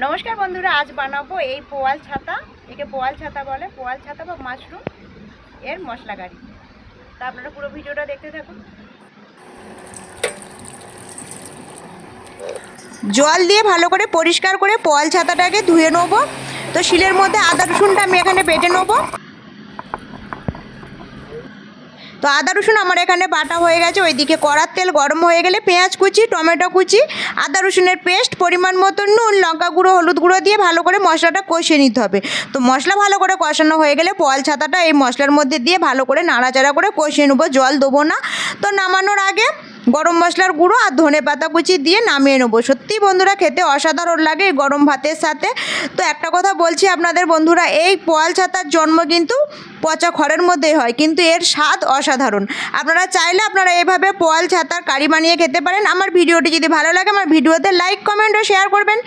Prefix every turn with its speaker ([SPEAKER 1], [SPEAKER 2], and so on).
[SPEAKER 1] নমস্কার বন্ধুরা, আজ বানাবো এই পোয়াল ছাতা। একে পোয়াল ছাতা বলে, পোয়াল ছাতা বা মাশরুম এর মশলা কারি। তা আপনারা পুরো ভিডিওটা দেখতে থাকুন। জল দিয়ে ভালো করে পরিষ্কার করে পোয়াল ছাতাটাকে ধুয়ে নেব। তো শিলের মধ্যে আদা রসুনটা আমি এখানে বেটে নেব। তো আদা রসুন আমার এখানে বাটা হয়ে গেছে। ওইদিকে কড়ার তেল গরম হয়ে গেলে পেঁয়াজ কুচি, টমেটো কুচি, আদা রসুনের পেস্ট, পরিমাণ মতো নুন, লঙ্কা গুঁড়ো, হলুদ গুঁড়ো দিয়ে ভালো করে মশলাটা কষিয়ে নিতে হবে। তো মশলা ভালো করে কষানো হয়ে গেলে পোয়াল ছাতাটা এই মশলার মধ্যে দিয়ে ভালো করে নাড়াচাড়া করে কষিয়ে নেবো, জল দেবো না। তো নামানোর আগে গরম মশলার গুঁড়ো আর ধনে পাতা কুচি দিয়ে নামিয়ে নেবো। সত্যি বন্ধুরা, খেতে অসাধারণ লাগে এই গরম ভাতের সাথে। তো একটা কথা বলছি আপনাদের বন্ধুরা, এই পোয়াল ছাতার জন্ম কিন্তু পচা খড়ের মধ্যেই হয়, কিন্তু এর স্বাদ অসাধারণ। আপনারা চাইলে আপনারা এভাবে পোয়াল ছাতার কারি বানিয়ে খেতে পারেন। আমার ভিডিওটি যদি ভালো লাগে আমার ভিডিওতে লাইক, কমেন্ট ও শেয়ার করবেন।